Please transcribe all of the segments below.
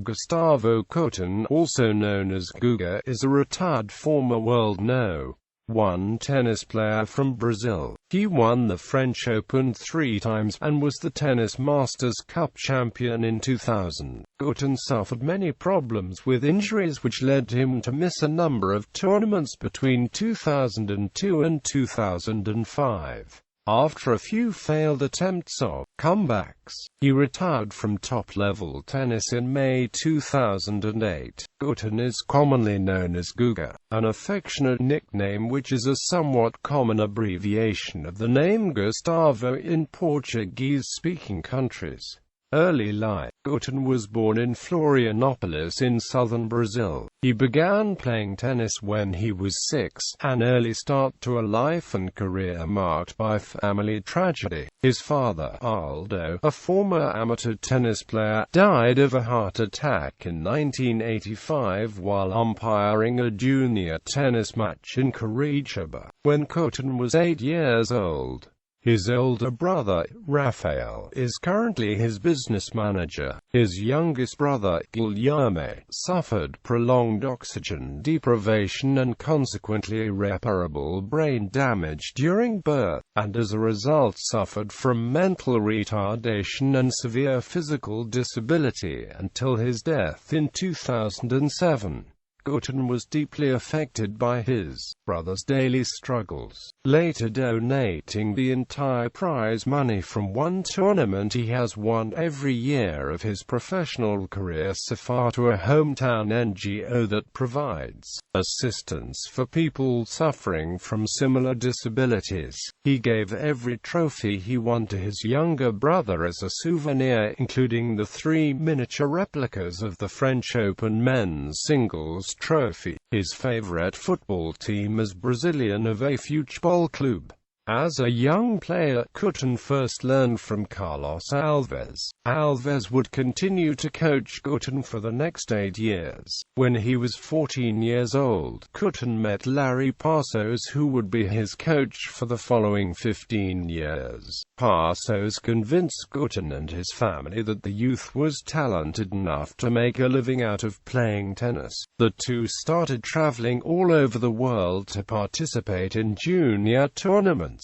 Gustavo Kuerten, also known as Guga, is a retired former World No.1 tennis player from Brazil. He won the French Open 3 times, and was the Tennis Masters Cup champion in 2000. Kuerten suffered many problems with injuries which led him to miss a number of tournaments between 2002 and 2005. After a few failed attempts of comebacks, he retired from top-level tennis in May 2008. Kuerten is commonly known as Guga, an affectionate nickname which is a somewhat common abbreviation of the name Gustavo in Portuguese-speaking countries. Early life. Kuerten was born in Florianópolis in southern Brazil. He began playing tennis when he was 6, an early start to a life and career marked by family tragedy. His father, Aldo, a former amateur tennis player, died of a heart attack in 1985 while umpiring a junior tennis match in Curitiba, when Kuerten was 8 years old. His older brother, Rafael, is currently his business manager. His youngest brother, Guilherme, suffered prolonged oxygen deprivation and consequently irreparable brain damage during birth, and as a result suffered from mental retardation and severe physical disability until his death in 2007. Kuerten was deeply affected by his brother's daily struggles, later donating the entire prize money from one tournament he has won every year of his professional career so far to a hometown NGO that provides assistance for people suffering from similar disabilities. He gave every trophy he won to his younger brother as a souvenir, including the 3 miniature replicas of the French Open men's singles trophy. His favorite football team is Brazil.He Futebol Clube. As a young player, Kuerten first learned from Carlos Alves. Alves would continue to coach Kuerten for the next 8 years. When he was 14 years old, Kuerten met Larry Passos, who would be his coach for the following 15 years. Passos convinced Kuerten and his family that the youth was talented enough to make a living out of playing tennis. The two started traveling all over the world to participate in junior tournaments.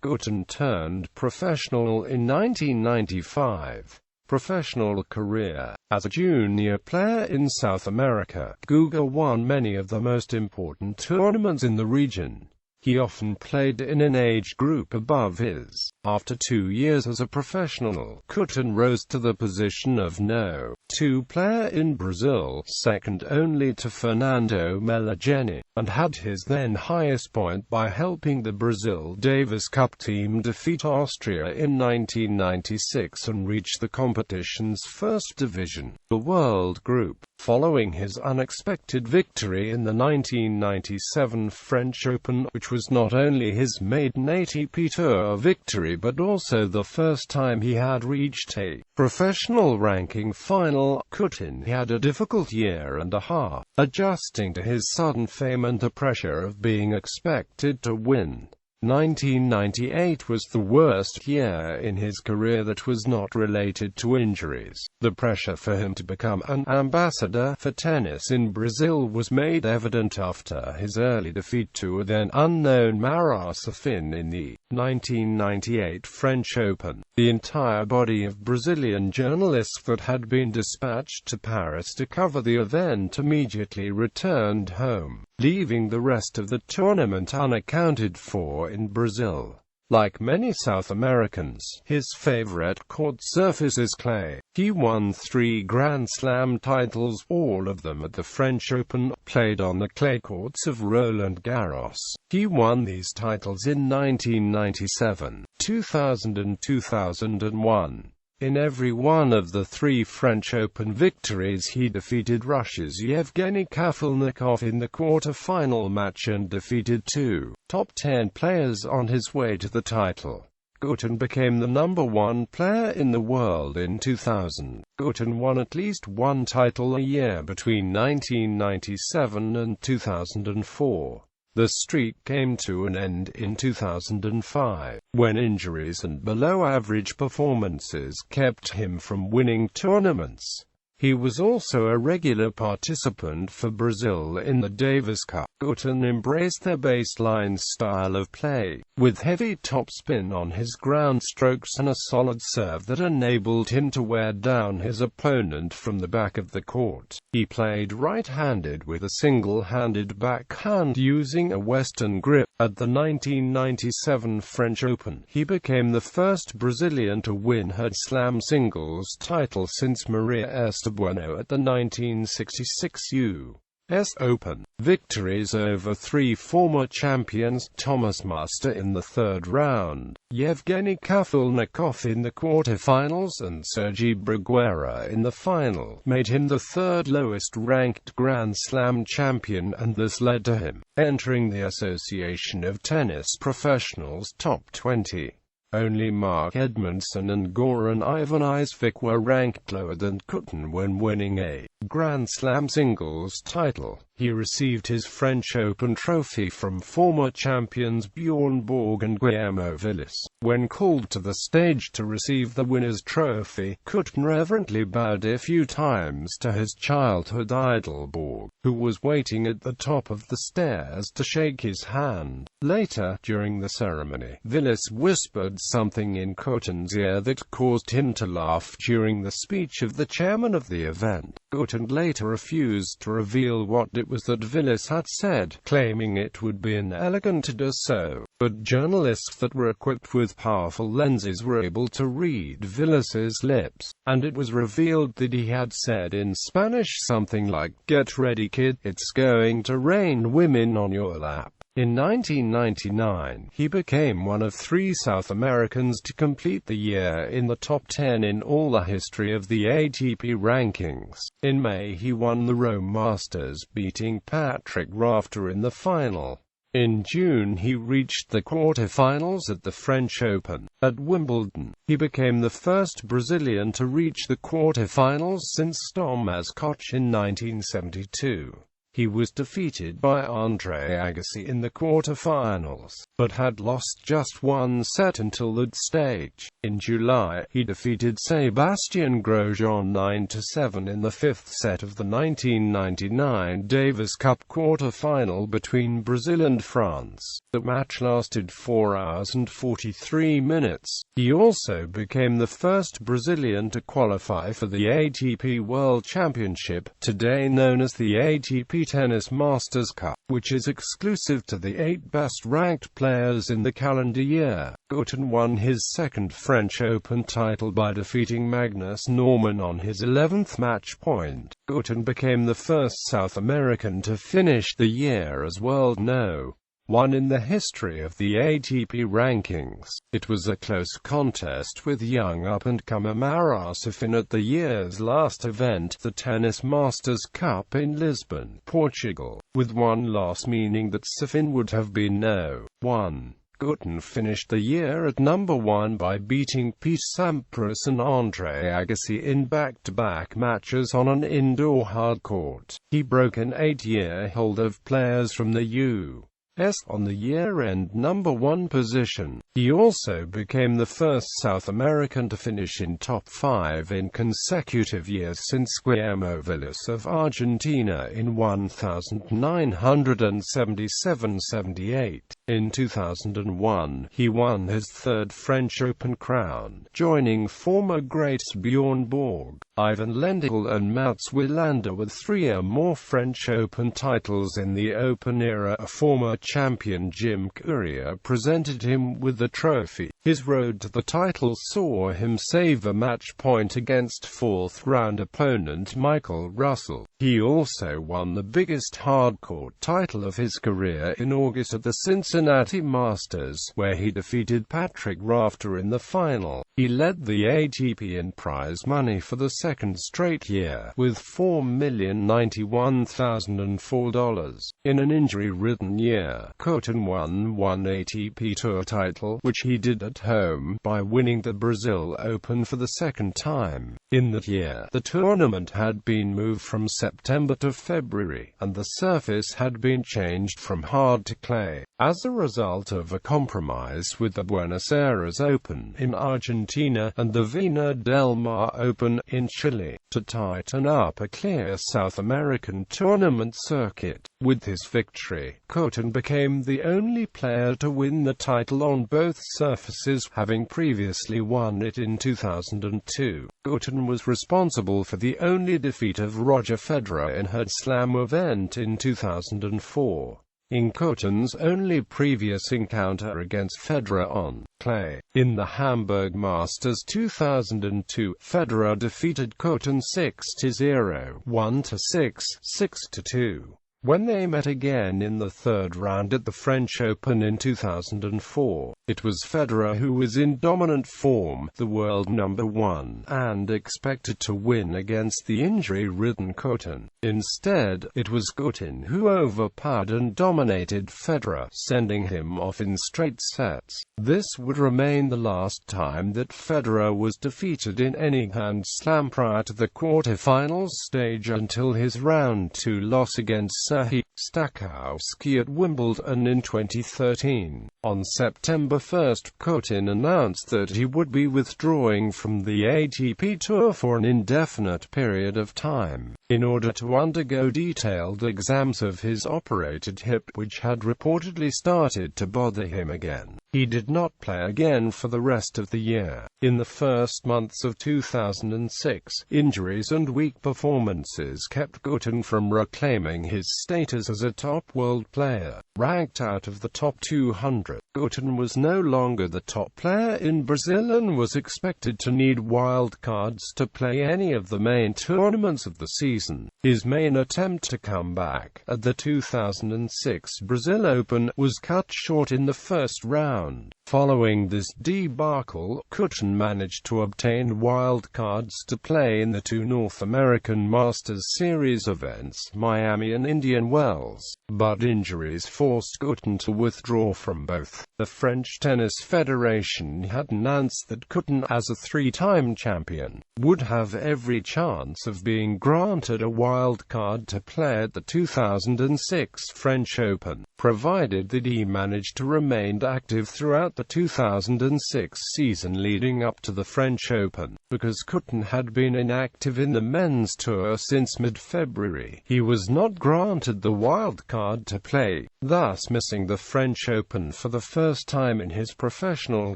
Kuerten turned professional in 1995. Professional career. As a junior player in South America, Guga won many of the most important tournaments in the region. He often played in an age group above his. After 2 years as a professional, Kuerten rose to the position of No.2 player in Brazil, second only to Fernando Meligeni, and had his then highest point by helping the Brazil Davis Cup team defeat Austria in 1996 and reach the competition's first division, the World Group. Following his unexpected victory in the 1997 French Open, which was not only his maiden ATP Tour victory but also the first time he had reached a professional ranking final, Kuerten had a difficult year and a half, adjusting to his sudden fame and the pressure of being expected to win. 1998 was the worst year in his career that was not related to injuries. The pressure for him to become an ambassador for tennis in Brazil was made evident after his early defeat to a then unknown Marat Safin in the 1998 French Open. The entire body of Brazilian journalists that had been dispatched to Paris to cover the event immediately returned home, leaving the rest of the tournament unaccounted for in Brazil. Like many South Americans, his favorite court surface is clay. He won 3 Grand Slam titles, all of them at the French Open, played on the clay courts of Roland Garros. He won these titles in 1997, 2000 and 2001. In every one of the 3 French Open victories he defeated Russia's Yevgeny Kafelnikov in the quarter-final match and defeated 2 top 10 players on his way to the title. Kuerten became the #1 player in the world in 2000. Kuerten won at least 1 title a year between 1997 and 2004. The streak came to an end in 2005, when injuries and below-average performances kept him from winning tournaments. He was also a regular participant for Brazil in the Davis Cup. Kuerten embraced their baseline style of play, with heavy topspin on his ground strokes and a solid serve that enabled him to wear down his opponent from the back of the court. He played right-handed with a single-handed backhand using a Western grip. At the 1997 French Open, he became the first Brazilian to win her Slam singles title since Maria Estebueno at the 1966 U.S. Open. Victories over three former champions, Thomas Muster in the third round, Yevgeny Kafelnikov in the quarterfinals and Sergi Bruguera in the final, made him the third lowest-ranked Grand Slam champion, and this led to him entering the Association of Tennis Professionals Top 20. Only Mark Edmondson and Goran Ivanisevic were ranked lower than Kuerten when winning a Grand Slam singles title. He received his French Open trophy from former champions Bjorn Borg and Guillermo Vilas. When called to the stage to receive the winner's trophy, Kuerten reverently bowed a few times to his childhood idol Borg, who was waiting at the top of the stairs to shake his hand. Later, during the ceremony, Vilas whispered something in Kuerten's ear that caused him to laugh during the speech of the chairman of the event. Kuerten later refused to reveal what it was that Vilas had said, claiming it would be inelegant to do so. But journalists that were equipped with powerful lenses were able to read Vilas's lips, and it was revealed that he had said in Spanish something like, "Get ready kid, it's going to rain women on your lap." In 1999, he became one of 3 South Americans to complete the year in the top 10 in all the history of the ATP rankings. In May he won the Rome Masters, beating Patrick Rafter in the final. In June he reached the quarterfinals at the French Open. At Wimbledon, he became the first Brazilian to reach the quarterfinals since Tomasz Koch in 1972. He was defeated by Andre Agassi in the quarterfinals, but had lost just one set until that stage. In July, he defeated Sebastian Grosjean 9-7 in the 5th set of the 1999 Davis Cup quarterfinal between Brazil and France. The match lasted 4 hours and 43 minutes. He also became the first Brazilian to qualify for the ATP World Championship, today known as the ATP Tennis Masters Cup, which is exclusive to the 8 best-ranked players in the calendar year. Kuerten won his second French Open title by defeating Magnus Norman on his 11th match point. Kuerten became the first South American to finish the year as World No.1 in the history of the ATP rankings. It was a close contest with young up-and-comer Marat Safin at the year's last event, the Tennis Masters Cup in Lisbon, Portugal, with one loss meaning that Safin would have been No.1. Kuerten finished the year at number 1 by beating Pete Sampras and Andre Agassi in back-to-back matches on an indoor hardcourt. He broke an 8-year hold of players from the U.S. on the year-end number 1 position. He also became the first South American to finish in top 5 in consecutive years since Guillermo Vilas of Argentina in 1977-78. In 2001, he won his third French Open crown, joining former greats Bjorn Borg, Ivan Lendl and Mats Wilander with 3 or more French Open titles in the Open era. A former champion Jim Courier presented him with the trophy. His road to the title saw him save a match point against 4th-round opponent Michael Russell. He also won the biggest hardcourt title of his career in August at the Cincinnati Masters, where he defeated Patrick Rafter in the final. He led the ATP in prize money for the second straight year, with $4,091,004. In an injury-ridden year, Kuerten won one ATP Tour title, which he did at home, by winning the Brazil Open for the second time. In that year, the tournament had been moved from September to February, and the surface had been changed from hard to clay, as a result of a compromise with the Buenos Aires Open in Argentina and the Vina del Mar Open in Chile. to tighten up a clear South American tournament circuit. With his victory, Kuerten became the only player to win the title on both surfaces, having previously won it in 2002. Kuerten was responsible for the only defeat of Roger Federer in her Slam event in 2004. In Kuerten's only previous encounter against Federer on clay, in the Hamburg Masters 2002, Federer defeated Kuerten 6-0, 1-6, 6-2. When they met again in the third round at the French Open in 2004, it was Federer who was in dominant form, the world number one, and expected to win against the injury-ridden Kuerten. Instead, it was Kuerten who overpowered and dominated Federer, sending him off in straight sets. This would remain the last time that Federer was defeated in any Grand Slam prior to the quarterfinals stage until his round 2 loss against He Stachowski at Wimbledon in 2013. On September 1, Kuerten announced that he would be withdrawing from the ATP Tour for an indefinite period of time, in order to undergo detailed exams of his operated hip, which had reportedly started to bother him again. He did not play again for the rest of the year. In the first months of 2006, injuries and weak performances kept Kuerten from reclaiming his status as a top world player. Ranked out of the top 200, Kuerten was no longer the top player in Brazil and was expected to need wildcards to play any of the main tournaments of the season. His main attempt to come back at the 2006 Brazil Open was cut short in the first round. Following this debacle, Kuerten managed to obtain wildcards to play in the two North American Masters Series events, Miami and Indian Wells, but injuries forced Kuerten to withdraw from both. The French Tennis Federation had announced that Kuerten, as a three-time champion, would have every chance of being granted a wildcard to play at the 2006 French Open, provided that he managed to remain active throughout the 2006 season leading up to the French Open. Because Kuerten had been inactive in the men's tour since mid-February, he was not granted the wildcard to play, thus missing the French Open for the first time in his professional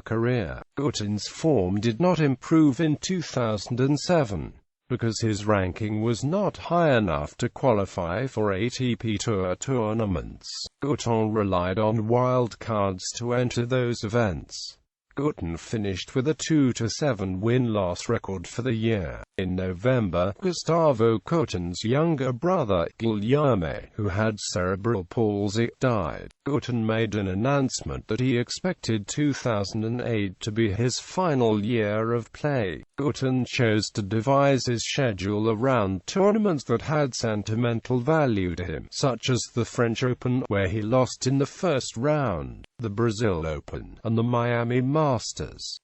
career. Kuerten's form did not improve in 2007. Because his ranking was not high enough to qualify for ATP Tour tournaments, Kuerten relied on wildcards to enter those events. Kuerten finished with a 2-7 win-loss record for the year. In November, Gustavo Kuerten's younger brother, Guilherme, who had cerebral palsy, died. Kuerten made an announcement that he expected 2008 to be his final year of play. Kuerten chose to devise his schedule around tournaments that had sentimental value to him, such as the French Open, where he lost in the first round, the Brazil Open, and the Miami Masters.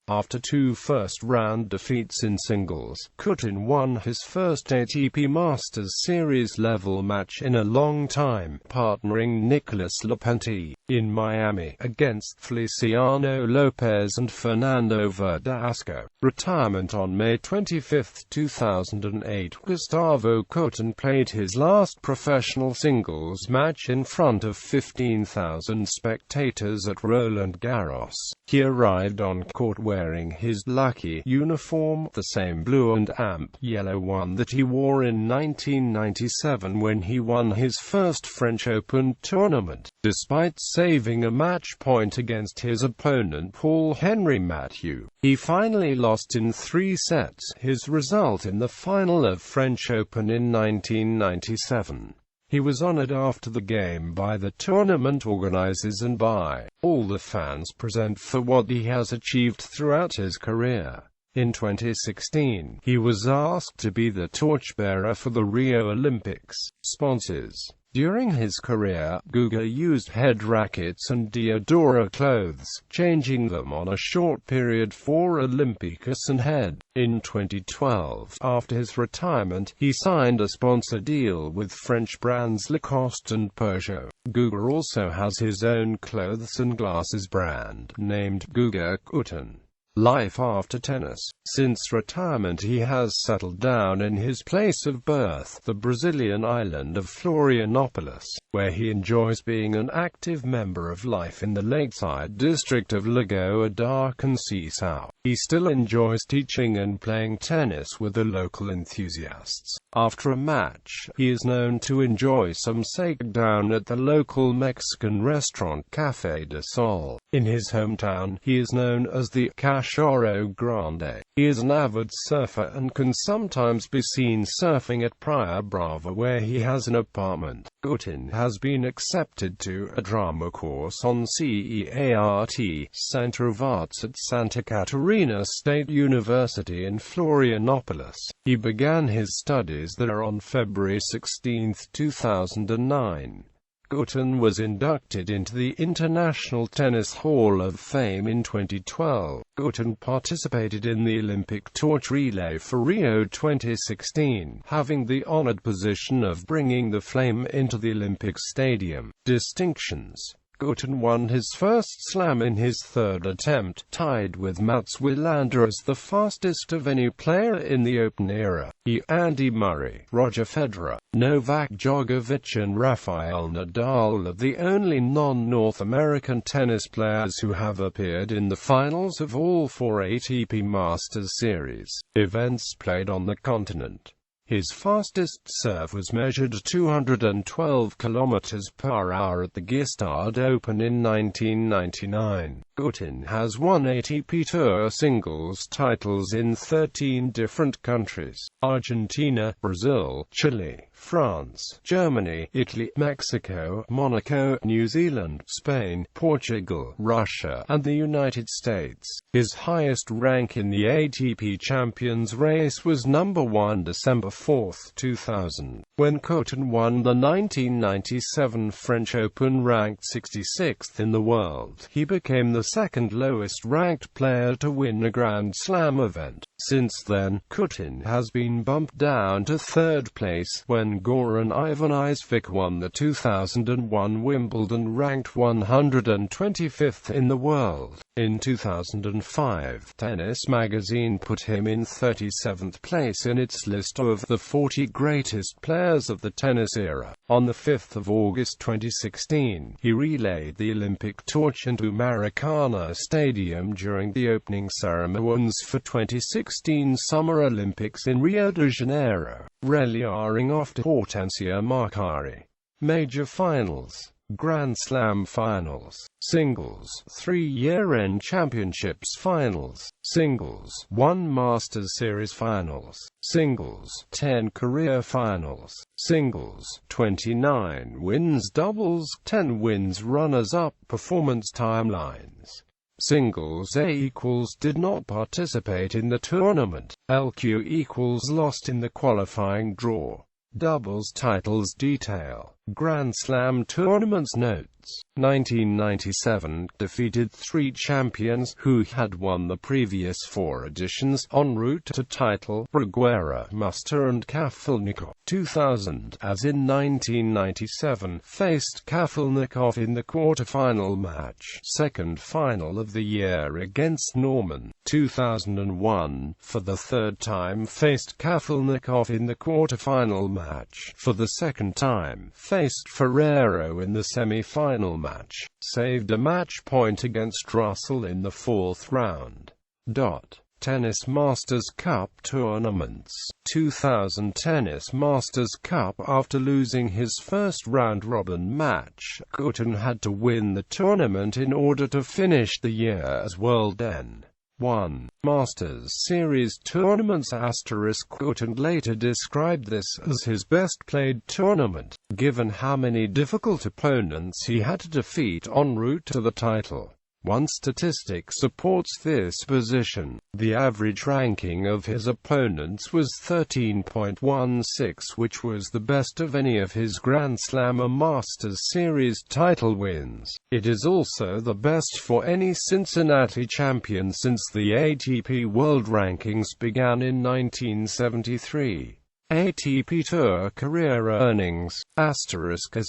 After two first-round defeats in singles, Kuerten won his first ATP Masters Series level match in a long time, partnering Nicolas Lepenti in Miami against Feliciano Lopez and Fernando Verdasco. Retirement. On May 25, 2008, Gustavo Kuerten played his last professional singles match in front of 15,000 spectators at Roland Garros. He arrived on court wearing his lucky uniform, the same blue and amp yellow one that he wore in 1997 when he won his first French Open tournament. Despite saving a match point against his opponent Paul-Henri Mathieu, he finally lost in 3 sets, his result in the final of French Open in 1997. He was honored after the game by the tournament organizers and by all the fans present for what he has achieved throughout his career. In 2016, he was asked to be the torchbearer for the Rio Olympics. Sponsors. During his career, Guga used head rackets and Diadora clothes, changing them on a short period for Olympiacos and Head. In 2012, after his retirement, he signed a sponsor deal with French brands Lacoste and Peugeot. Guga also has his own clothes and glasses brand, named Guga Kuerten. Life after tennis. Since retirement he has settled down in his place of birth, the Brazilian island of Florianopolis, where he enjoys being an active member of life in the lakeside district of Lagoa da Conceição. He still enjoys teaching and playing tennis with the local enthusiasts. After a match, he is known to enjoy some steak down at the local Mexican restaurant Café de Sol. In his hometown, he is known as the Cachorro Grande. He is an avid surfer and can sometimes be seen surfing at Praia Brava, where he has an apartment. Kuerten has been accepted to a drama course on CEART, Center of Arts at Santa Catarina State University in Florianopolis. He began his studies there on February 16, 2009. Kuerten was inducted into the International Tennis Hall of Fame in 2012. Kuerten participated in the Olympic torch relay for Rio 2016, having the honored position of bringing the flame into the Olympic Stadium. Distinctions. Kuerten won his first slam in his third attempt, tied with Mats Wilander as the fastest of any player in the Open era. Andy Murray, Roger Federer, Novak Djokovic and Rafael Nadal are the only non-North American tennis players who have appeared in the finals of all four ATP Masters Series events played on the continent. His fastest serve was measured 212 km/h at the Gstaad Open in 1999. Kuerten has won ATP Tour singles titles in 13 different countries: Argentina, Brazil, Chile, France, Germany, Italy, Mexico, Monaco, New Zealand, Spain, Portugal, Russia, and the United States. His highest rank in the ATP Champions race was number 1 December 4, 2000, when Kuerten won the 1997 French Open ranked 66th in the world. He became the second lowest ranked player to win a Grand Slam event. Since then, Kuerten has been bumped down to third place when Goran Ivanisevic won the 2001 Wimbledon ranked 125th in the world. In 2005, Tennis Magazine put him in 37th place in its list of the 40 greatest players of the tennis era. On the 5th of August 2016, he relayed the Olympic torch into Maracana Stadium during the opening ceremonies for 2016 Summer Olympics in Rio de Janeiro, rallying off to Hortensia Marcari. Major finals. Grand Slam finals, singles, 3 year-end championships finals, singles, 1 Masters Series finals, singles, 10 career finals, singles, 29 wins doubles, 10 wins runners-up performance timelines. Singles A = did not participate in the tournament, LQ = lost in the qualifying draw. Doubles titles detail. Grand Slam tournaments notes. 1997, defeated 3 champions who had won the previous 4 editions, en route to title, Braguera, Muster and Kafelnikov. 2000, as in 1997, faced Kafelnikov in the quarterfinal match, second final of the year against Norman. 2001, for the third time faced Kafelnikov in the quarterfinal match, for the second time faced Ferrero in the semi-final match, saved a match point against Russell in the 4th round. Tennis Masters Cup tournaments. 2000 Tennis Masters Cup. After losing his first round-robin match, Kuerten had to win the tournament in order to finish the year as World No.1. Masters Series tournaments. Kuerten later described this as his best-played tournament, given how many difficult opponents he had to defeat en route to the title. One statistic supports this position. The average ranking of his opponents was 13.16, which was the best of any of his Grand Slam or Masters Series title wins. It is also the best for any Cincinnati champion since the ATP World Rankings began in 1973. ATP Tour career earnings, * as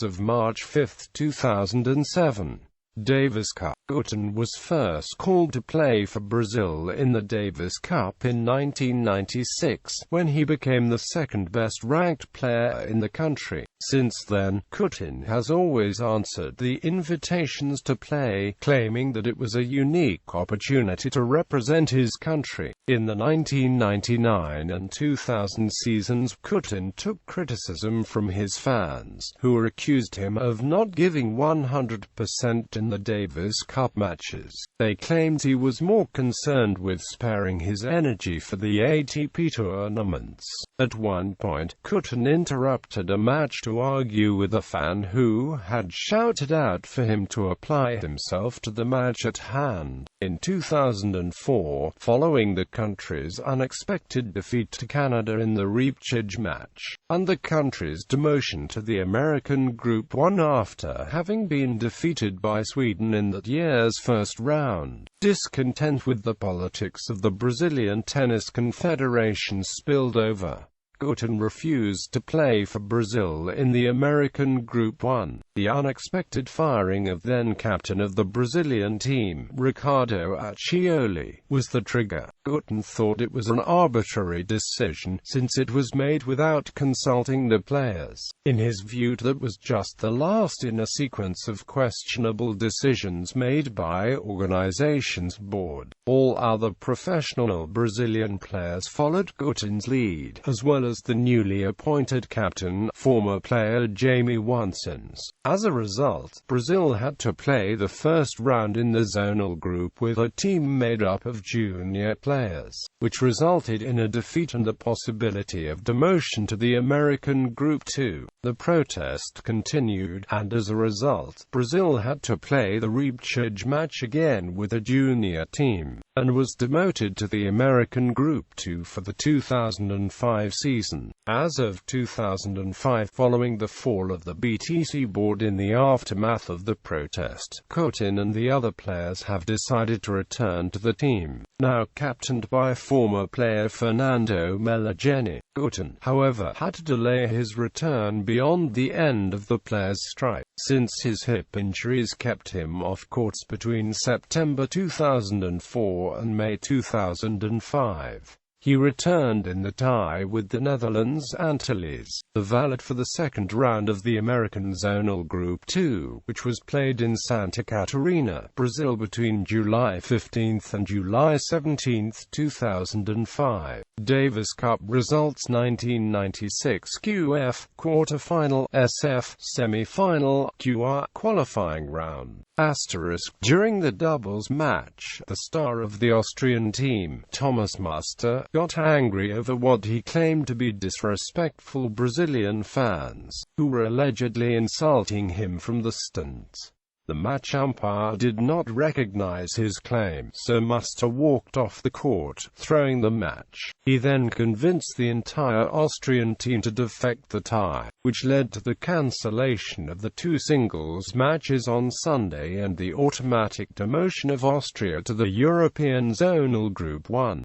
of March 5, 2007. Davis Cup. Kuerten was first called to play for Brazil in the Davis Cup in 1996, when he became the second-best ranked player in the country. Since then, Kuerten has always answered the invitations to play, claiming that it was a unique opportunity to represent his country. In the 1999 and 2000 seasons, Kuerten took criticism from his fans, who accused him of not giving 100% in the Davis Cup matches. They claimed he was more concerned with sparing his energy for the ATP tournaments. At one point, Kuerten interrupted a match to argue with a fan who had shouted out for him to apply himself to the match at hand. In 2004, following the country's unexpected defeat to Canada in the repechage match, and the country's demotion to the American Group 1 after having been defeated by Sweden in that year's first round, discontent with the politics of the Brazilian Tennis Confederation spilled over. Kuerten refused to play for Brazil in the American Group 1. The unexpected firing of then-captain of the Brazilian team, Ricardo Accioli, was the trigger. Kuerten thought it was an arbitrary decision, since it was made without consulting the players. In his view, that was just the last in a sequence of questionable decisions made by organization's board. All other professional Brazilian players followed Kuerten's lead, as well as the newly appointed captain, former player Jamie Wansons. As a result, Brazil had to play the first round in the zonal group with a team made up of junior players, which resulted in a defeat and the possibility of demotion to the American Group 2. The protest continued, and as a result, Brazil had to play the repechage match again with a junior team, and was demoted to the American Group 2 for the 2005 season. As of 2005, following the fall of the BTC board in the aftermath of the protest, Kuerten and the other players have decided to return to the team, now captained by former player Fernando Meligeni. Kuerten, however, had to delay his return beyond the end of the players' strike, since his hip injuries kept him off courts between September 2004 and May 2005. He returned in the tie with the Netherlands Antilles, the valet for the second round of the American Zonal Group 2, which was played in Santa Catarina, Brazil between July 15 and July 17, 2005. Davis Cup results: 1996 QF, quarter-final, SF, semi-final, QR, qualifying round. During the doubles match, the star of the Austrian team, Thomas Muster, got angry over what he claimed to be disrespectful Brazilian fans, who were allegedly insulting him from the stands. The match umpire did not recognize his claim, so Muster walked off the court, throwing the match. He then convinced the entire Austrian team to defect the tie, which led to the cancellation of the two singles matches on Sunday and the automatic demotion of Austria to the European Zonal Group 1.